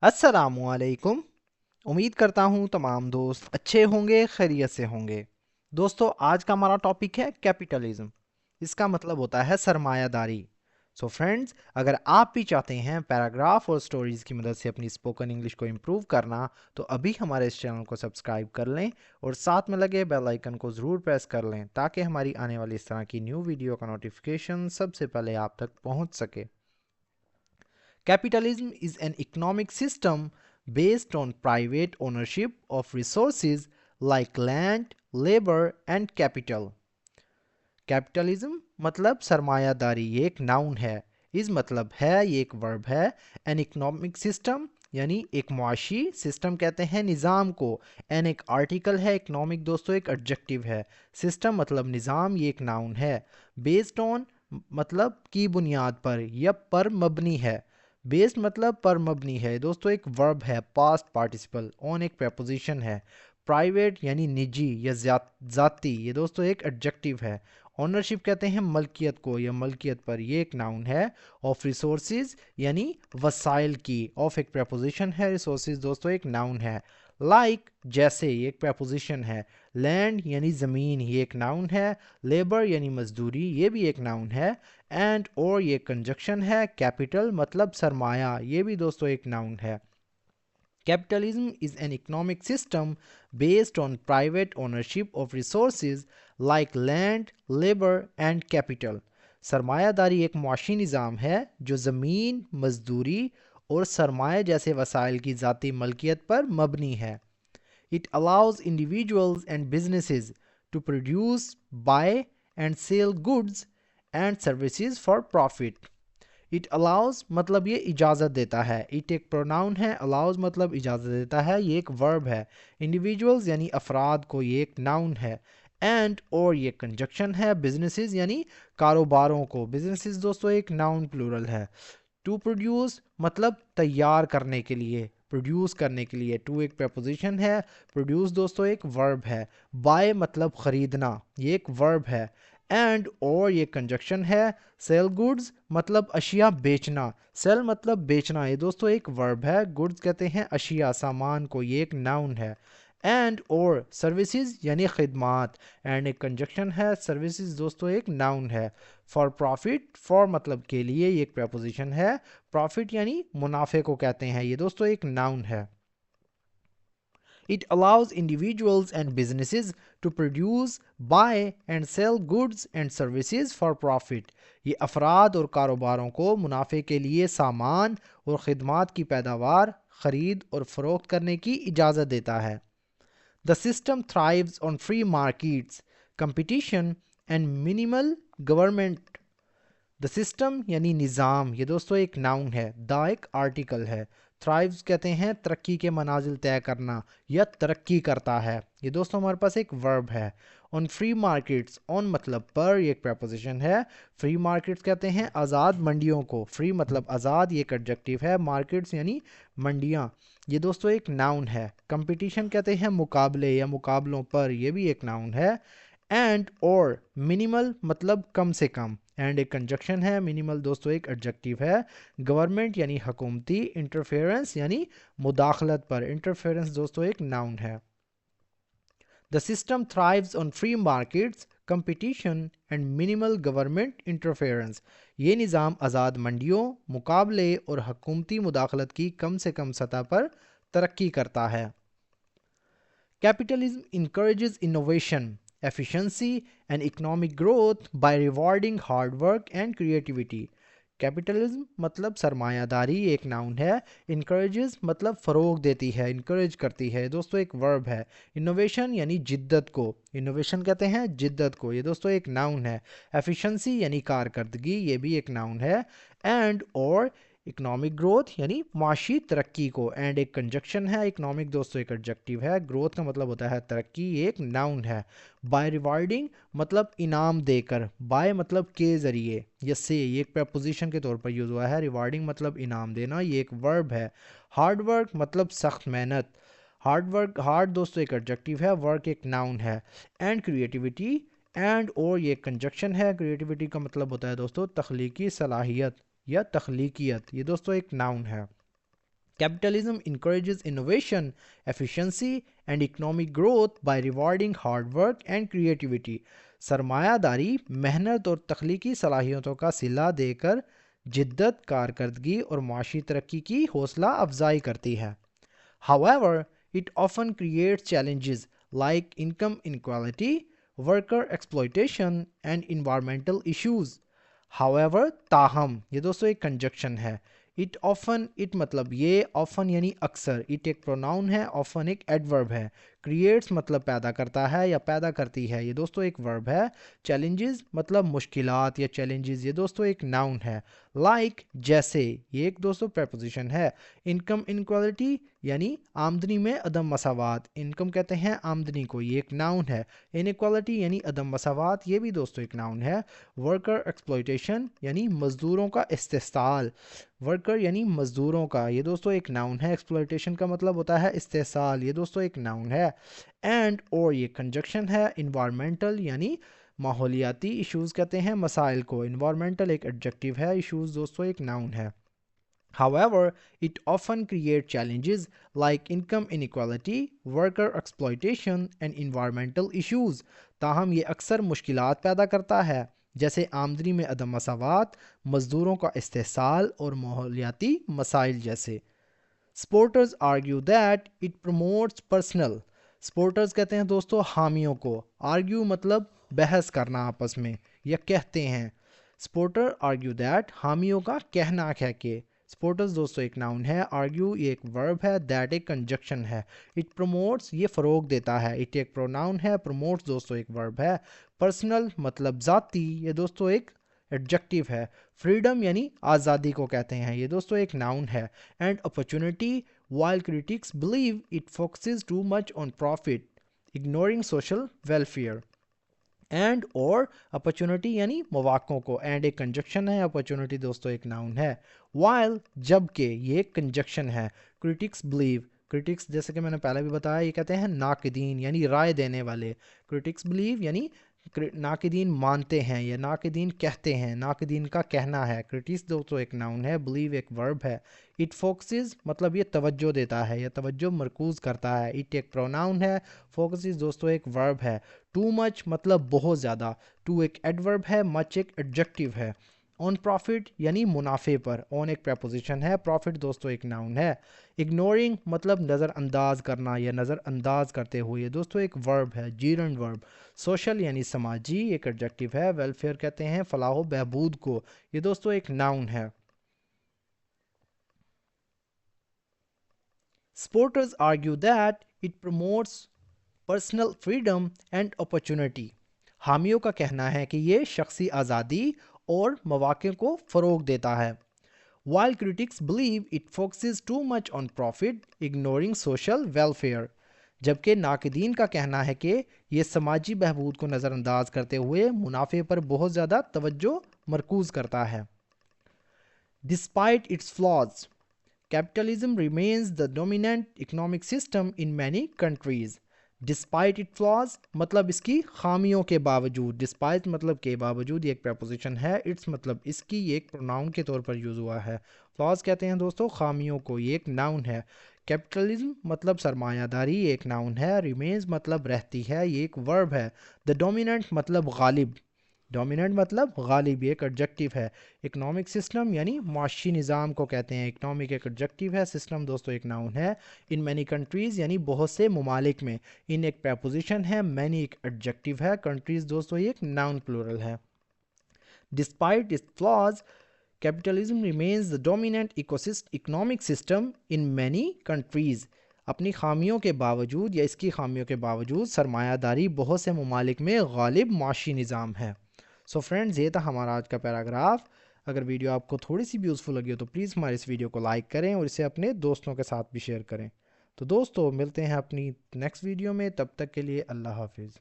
अस्सलामुअलैकुम। उम्मीद करता हूँ तमाम दोस्त अच्छे होंगे, खैरियत से होंगे। दोस्तों, आज का हमारा टॉपिक है कैपिटलिज्म। इसका मतलब होता है सरमायादारी। सो फ्रेंड्स, अगर आप भी चाहते हैं पैराग्राफ और स्टोरीज की मदद से अपनी स्पोकन इंग्लिश को इम्प्रूव करना, तो अभी हमारे इस चैनल को सब्सक्राइब कर लें और साथ में लगे बेल आइकन को ज़रूर प्रेस कर लें ताकि हमारी आने वाली इस तरह की न्यू वीडियो का नोटिफिकेशन सबसे पहले आप तक पहुँच सके। Capitalism is an economic system based on private ownership of resources like land, labor and capital. Capitalism मतलब सरमायादारी, ये एक नाउन है। इस मतलब है, ये एक वर्ब है। एन इकोनॉमिक सिस्टम यानी एक मुआशी, सिस्टम कहते हैं निज़ाम को। एन एक आर्टिकल है, इकोनॉमिक दोस्तों एक एडजेक्टिव है। सिस्टम मतलब निज़ाम, ये एक नाउन है। बेस्ड ऑन मतलब की बुनियाद पर या पर मबनी है। बेस्ड मतलब पर मबनी है दोस्तों, एक वर्ब है पास्ट पार्टिसिपल। ऑन एक प्रपोजिशन है। प्राइवेट यानी निजी या ज़ाती, ये दोस्तों एक एडजेक्टिव है। ऑनरशिप कहते हैं मलकियत को या मलकियत पर, ये एक नाउन है। ऑफ रिसोर्सेज यानी वसाइल की। ऑफ एक प्रपोजिशन है, रिसोर्सेज दोस्तों एक नाउन है। लाइक जैसे, ये एक प्रपोजिशन है। लैंड यानी ज़मीन, ये एक नाउन है। लेबर यानी मजदूरी, ये भी एक नाउन है। एंड और ये कंजक्शन है। कैपिटल मतलब सरमाया, ये भी दोस्तों एक नाउन है। Capitalism is an economic system based on private ownership of resources like land, labor and capital. सरमायादारी एक मुआशी निज़ाम है जो ज़मीन, मजदूरी और सरमाया जैसे वसाइल की ज़ाती मलकियत पर मबनी है। It allows individuals and businesses to produce, buy and sell goods and services for profit. It allows मतलब ये इजाज़त देता है। इट एक प्रोनाउन है, अलाउज मतलब इजाज़त देता है, ये एक वर्ब है। इंडिविजुअल्स यानी अफराद को, ये एक नाउन है। एंड और ये कंजक्शन है। बिजनेसेस यानी कारोबारों को, बिजनेसेस दोस्तों एक नाउन प्लूरल है। टू प्रोड्यूस मतलब तैयार करने के लिए, प्रोड्यूस करने के लिए। टू एक प्रपोजिशन है। प्रोड्यूस दोस्तों एक वर्ब है। बाय मतलब ख़रीदना, ये एक वर्ब है। एंड और ये कंजक्शन है। सेल गुड्स मतलब अशिया बेचना। सेल मतलब बेचना, ये दोस्तों एक वर्ब है। गुड्स कहते हैं अशिया, सामान को, ये एक नाउन है। एंड और सर्विसेज यानी खिदमात। एंड एक कंजक्शन है। सर्विसेज दोस्तों एक नाउन है। फॉर प्रॉफिट, फॉर मतलब के लिए, ये एक प्रपोजिशन है। प्रॉफिट यानी मुनाफे को कहते हैं, ये दोस्तों एक नाउन है। It allows individuals and businesses to produce, buy and sell goods and services for profit. ये अफराद और कारोबारों को मुनाफे के लिए सामान और खिदमात की पैदावार, खरीद और फरोख्त करने की इजाज़त देता है। The system thrives on free markets, competition and minimal government. The system यानी निज़ाम, ये दोस्तों एक नाउन है। द एक आर्टिकल है। थ्राइव्स कहते हैं तरक्की के मनाजिल तय करना या तरक्की करता है, ये दोस्तों हमारे पास एक वर्ब है। ऑन फ्री मार्केट्स, ऑन मतलब पर, ये एक प्रपोजिशन है। फ्री मार्केट्स कहते हैं आज़ाद मंडियों को। फ्री मतलब आज़ाद, ये एक एडजेक्टिव है। मार्केट्स यानी मंडियाँ, ये दोस्तों एक नाउन है। कंपटीशन कहते हैं मुकाबले या मुकाबलों पर, ये भी एक नाउन है। एंड और मिनिमल मतलब कम से कम। एंड एक कंजक्शन है। मिनिमल दोस्तों एक एडजेक्टिव है। गवर्नमेंट यानी हकूमती। इंटरफेरेंस यानी मुदाखलत पर, इंटरफेरेंस दोस्तों एक नाउन है। The system thrives on free markets, competition and minimal government interference. ये निज़ाम आज़ाद मंडियों, मुकाबले और हकूमती मुदाखलत की कम से कम सतह पर तरक्की करता है। Capitalism encourages innovation, efficiency and economic growth by rewarding hard work and creativity. Capitalism मतलब सरमायादारी, एक नाउन है। इनकरेजेस मतलब फ़रोग देती है, इनकरेज करती है, दोस्तों एक वर्ब है। इनोवेशन यानी जिद्दत को, इनोवेशन कहते हैं जिद्दत को, ये दोस्तों एक नाउन है। एफिशिएंसी यानी कारकर्दगी, ये भी एक नाउन है। एंड और इकोनॉमिक ग्रोथ यानी माशी तरक्की को। एंड एक कंजक्शन है। इकोनॉमिक दोस्तों एक एडजेक्टिव है। ग्रोथ का मतलब होता है तरक्की, एक नाउन है। बाय रिवार्डिंग मतलब इनाम देकर। बाय मतलब के ज़रिए, या से, ये एक प्रपोजिशन के तौर पर यूज़ हुआ है। रिवार्डिंग मतलब इनाम देना, ये एक वर्ब है। हार्ड वर्क मतलब सख्त मेहनत। हार्ड वर्क, हार्ड दोस्तों एक एडजेक्टिव है। वर्क एक नाउन है। एंड क्रिएटिविटी, एंड और ये कंजक्शन है। क्रिएटिविटी का मतलब होता है दोस्तों तख्लीकी सलाहियत या तख्लीकियत, ये दोस्तों एक नाउन है। Capitalism encourages innovation, efficiency, and economic growth by rewarding hard work and creativity. सरमायादारी मेहनत और तख्लीकी सलाहियतों का सिला देकर जिद्दत, कारकर्दगी और माशी तरक्की की हौसला अफजाई करती है. However, it often creates challenges like income inequality, worker exploitation, and environmental issues. However, ताहम, ये दोस्तों एक कंजक्शन है. इट मतलब ये, ऑफन यानी अक्सर, इट एक प्रोनाउन है, ऑफन एक एडवर्ब है. क्रिएट्स मतलब पैदा करता है या पैदा करती है, ये दोस्तों एक वर्ब है. चैलेंजेस मतलब मुश्किलात या चैलेंजेस, ये दोस्तों एक नाउन है. लाइक जैसे, ये एक दोस्तों प्रेपोजिशन है. इनकम इनक्वालिटी यानी आमदनी में अदम मसावात, इनकम कहते हैं आमदनी को, ये एक नाउन है. इनक्वालिटी यानी अदम मसावात, ये भी दोस्तों एक नाउन है. वर्कर एक्सप्लॉयटेशन यानी मजदूरों का इस्तेसाल, वर्कर यानी मजदूरों का, ये दोस्तों एक नाउन है. एक्सप्लॉयटेशन का मतलब होता है इस्तेसाल, ये दोस्तों एक नाउन है. एंड और ये कंजक्शन है. इन्वायरमेंटल यानी माहौलियाती, इश्यूज़ कहते हैं मसाइल को. इन्वायरमेंटल एक एडजेक्टिव है, इश्यूज़ दोस्तों एक नाउन है. However, it often creates challenges like income inequality, worker exploitation, and environmental issues. ताहम ये अक्सर मुश्किलात पैदा करता है, जैसे आमदनी में अदम मसावात, मजदूरों का इस्तेसाल और माहौलियाती मसाइल जैसे. Supporters argue that it promotes personal. Supporters कहते हैं दोस्तों हामियों को. Argue मतलब बहस करना आपस में या कहते हैं. Supporter argue that हामियों का कहना है कि. Supporters दोस्तों एक नाउन है. Argue ये एक वर्ब है. That एक कंजक्शन है. It promotes ये फ़रोग देता है. It एक प्रोनाउन है. Promotes दोस्तों एक वर्ब है. Personal मतलब ज़ाती, ये दोस्तों एक एडजेक्टिव है. फ्रीडम यानी आज़ादी को कहते हैं, ये दोस्तों एक नाउन है. And opportunity, while critics believe it focuses too much on profit, ignoring social welfare. And और अपॉर्चुनिटी यानी मौक़ों को. एंड एक कंजक्शन है, अपॉर्चुनिटी दोस्तों एक नाउन है. while जबकि, ये एक कंजक्शन है. critics believe, क्रिटिक्स जैसे कि मैंने पहले भी बताया, ये कहते हैं नाकिदीन यानी राय देने वाले. critics believe यानी नाकिदीन मानते हैं या नाकिदीन कहते हैं, नाकिदीन का कहना है. क्रिटिक्स दोस्तों एक नाउन है. बिलीव एक वर्ब है. इट फोकसेस मतलब ये तवज्जो देता है या तवज्जो मरकूज़ करता है. इट एक प्रोनाउन है. फोकसेस दोस्तों एक वर्ब है. टू मच मतलब बहुत ज़्यादा. टू एक एडवर्ब है. मच एक एडजेक्टिव है. ऑन प्रॉफिट यानी मुनाफे पर. ऑन एक प्रपोजिशन है. प्रॉफिट दोस्तों एक नाउन है. इग्नोरिंग मतलब नज़रअंदाज करना या नज़रअंदाज करते हुए, ये दोस्तों एक वर्ब है, जीरंड वर्ब. सोशल यानी समाजी, एक एडजेक्टिव है. वेलफेयर कहते हैं फलाह बहबूद को, ये दोस्तों एक नाउन है. Supporters argue that it promotes personal freedom and opportunity. हामियों का कहना है कि ये शख्सी आज़ादी और मौक़ों को फ़रोग देता है. While critics believe it focuses too much on profit, ignoring social welfare. जबकि नाकिदीन का कहना है कि ये समाजी बहबूद को नज़रअंदाज करते हुए मुनाफे पर बहुत ज़्यादा तवज्जो मरकूज़ करता है. Despite its flaws, capitalism remains the dominant economic system in many countries. Despite its flaws मतलब इसकी खामियों के बावजूद. Despite मतलब के बावजूद, ये एक preposition है. Its मतलब इसकी, ये एक pronoun के तौर पर यूज़ हुआ है. Flaws कहते हैं दोस्तों खामियों को, ये एक noun है. Capitalism मतलब सरमायादारी, ये एक noun है. Remains मतलब रहती है, ये एक verb है. The dominant मतलब गालिब, डोमिनेंट मतलब गालिब, एक एडजेक्टिव है. इकोनॉमिक सिस्टम यानी माशी निज़ाम को कहते हैं. इकोनॉमिक एक एडजेक्टिव है. सिस्टम दोस्तों एक नाउन है. इन मैनी कंट्रीज़ यानी बहुत से ममालिक में. इन एक प्रपोजिशन है. मैनी एक एडजेक्टिव है. कंट्रीज़ दोस्तों एक नाउन प्लूरल है. Despite it's flaws, capitalism remains the dominant economic system in many countries. अपनी खामियों के बावजूद या इसकी खामियों के बावजूद सरमायादारी बहुत से ममालिक में गालिब माशी निज़ाम है. सो फ्रेंड्स, ये था हमारा आज का पैराग्राफ. अगर वीडियो आपको थोड़ी सी भी यूज़फुल लगी हो तो प्लीज़ हमारे इस वीडियो को लाइक करें और इसे अपने दोस्तों के साथ भी शेयर करें. तो दोस्तों, मिलते हैं अपनी नेक्स्ट वीडियो में. तब तक के लिए अल्लाह हाफिज़.